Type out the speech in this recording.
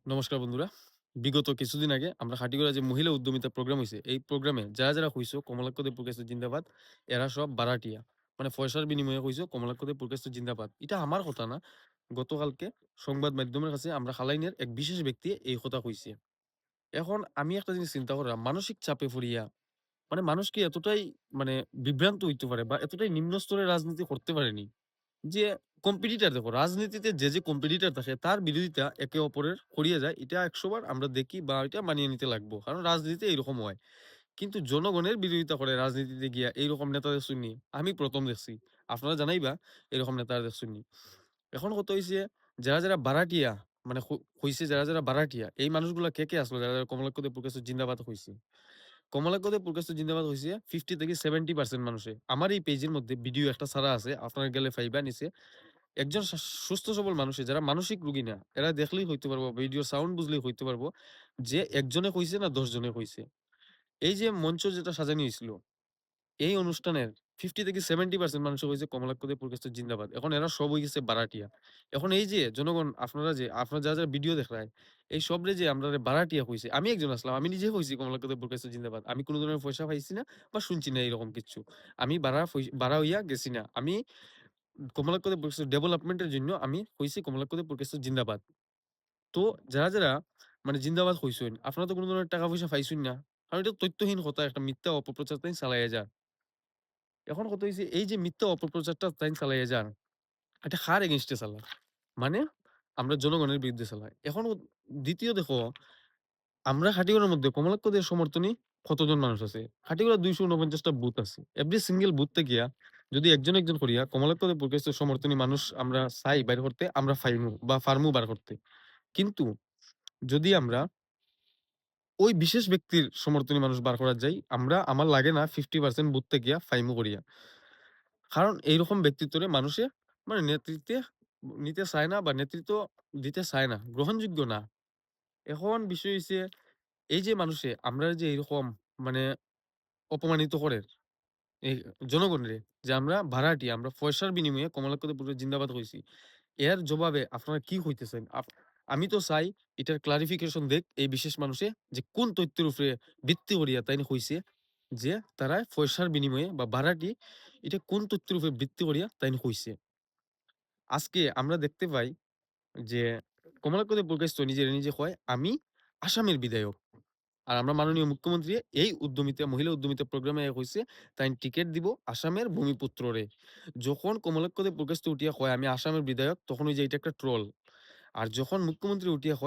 নমস্কার বন্ধুরা। বিগত কিছুদিন আগে আমরা খাটিগড়া যে মহিলা উদ্যমিতা প্রোগ্রাম হইছে, এই প্রোগ্রামে যারা কইছো কমলাক্ষ দে পুরকাইস্ত জিন্দাবাদ, এরা সব বারাটিয়া। মানে পয়সার বিনিময়ে কইছো কমলাক্ষ দে পুরকাইস্ত জিন্দাবাদ। এটা আমার কথা না। গতকালকে সংবাদ মাধ্যমের কাছে আমরা খালাইনের এক বিশেষ ব্যক্তি এই কথা কইছে। এখন আমি একটা জিনিস চিন্তা করলাম, মানসিক চাপে পড়িয়া মানে মানুষ কি এতটাই মানে বিভ্রান্ত হইতে পারে বা এতটাই নিম্ন স্তরের রাজনীতি করতে পারেনি? যে কম্পিটিটর দেখো রাজনীতিতে যে কম্পিটিটর থাকে তার বিরোধিতা একে অপরের করিয়ে যায়, এটা ১০০ বার আমরা দেখি বা এটা মানিয়ে নিতে লাগবো। কারণ রাজনীতিতে এরকম হয়। কিন্তু জনগণের বিরোধিতা করে রাজনীতিতে গিয়া এইরকম নেতাদের শুনি আমি ১ম দেখছি। আপনারা জানাইবা এরকম নেতাদের শুনি। এখন কত হইছে যারা বারাটিয়া মানে হইছে যারা বারাটিয়া এই মানুষগুলা কে আসলো যারা কমলাক্ষ দেব প্রকাশ্য জিন্দাবাদ হইছে। কমলাক্ষ দেব প্রকাশ্য জিন্দাবাদ হইছে 50 থেকে 70% মানুষে। আমার এই পেজের মধ্যে ভিডিও একটা ছাড়া আছে। আপনারা গেলে পাইবা নিচে। একজন সুস্থ সবল মানুষে যারা মানসিক রোগী না, এরা দেখলেই হইতে পারবো, ভিডিও সাউন্ড বুঝলেই হইতে পারবো যে একজনে কইছে না ১০ জনে কইছে। এই যে মঞ্চ যেটা সাজানো হইছিল, এই অনুষ্ঠানের 50 থেকে 70% মানুষে কইছে কমলাক্ষ দে পুরকাস্ত জিন্দাবাদ। এখন এরা সব হই গেছে বারাটিয়া। এখন এই যে জনগণ আপনারা যারা ভিডিও দেখরায়, এই সবরে যে আমরারে বারাটিয়া কইছে। আমি একজন আসলাম। আমি নিজে কইছি কমলাক্ষ দে পুরকাস্ত জিন্দাবাদ। আমি কোন ধরনের পয়সা পাইছি না বা শুনছি না এরকম কিচ্ছু। আমি বাড়া হইয়া গেছি না। আমি কমলাক্ষ ডেভেলপমেন্টের জন্য আমি কইছি কমলাক্ষ প্রকাশ্য জিন্দাবাদ। তো যারা মানে জিন্দাবাদ কইছেন, আপনারা তো কোন ধরনের টাকা পয়সা পাইছেন না। কারণ এটা তথ্যহীন কথা, একটা মিথ্যা অপপ্রচার তাই চালাইয়া যান। এখন কথা হইছে এই যে মিথ্যা অপপ্রচারটা তাই চালাইয়া যান, এটা কার এগেইনস্ট এ চালায়? মানে আমরা জনগণের বিরুদ্ধে চালাই। এখন দ্বিতীয় দেখো, আমরা খাটিগড়ার মধ্যে কমলাক্ষ সমর্থনী কতজন মানুষ আছে? খাটিগড়া ২৪৯ টা বুথ আছে। এভরি সিঙ্গেল বুথ থেকিয়া যদি একজন করিয়া কমলাক্ষ সমর্থনী মানুষ আমরা চাই বাইর করতে, আমরা ফাইমু বা ফার্মু বার করতে। কিন্তু যদি আমরা ওই বিশেষ ব্যক্তির সমর্থনী মানুষ বার করা যাই, আমার লাগে না 50% বুথ থেকিয়া ফাইমু করিয়া। কারণ এইরকম ব্যক্তিত্বরে মানুষে মানে নেতৃত্বে নিতে চায় না বা নেতৃত্ব দিতে চায় না। গ্রহণযোগ্য না। এখন বিষয় হইছে এই যে মানুষে আমরা যে এরকম মানে অপমানিত করে এই জনগণরে, যে আমরা ভাড়াটিয়া, আমরা পয়সার বিনিময়ে কমলাক্ষ পুরো জিন্দাবাদ হইছি। এর জবাবে আপনারা কি হইতেছেন? আমি তো চাই এটার ক্লারিফিকেশন দেক এই বিশেষ মানুষে, যে কোন তথ্যের উপরে ভিত্তি করিয়া তাইনে কইছে যে তারা পয়সার বিনিময়ে বা ভাড়াটি, এটা কোন তথ্যের উপরে ভিত্তি করিয়া তাইনে কইছে। আজকে আমরা দেখতে পাই যে কমলাক্ষ প্রকাশ নিজে কয়, "আমি আসামের বিধায়ক।" আর আমরা মাননীয় মুখ্যমন্ত্রী এই মহিলা উদ্যমিতা প্রোগ্রামে কইছে তাইন টিকেট দিব আসামের ভূমিপুত্ররে। যখন কমলাক্ষ প্রকাশ উঠিয়া কয়, "আমি আসামের বিধায়ক", তখন ওই যে এটা একটা ট্রোল। আর যখন মুখ্যমন্ত্রী উঠিয়া কয়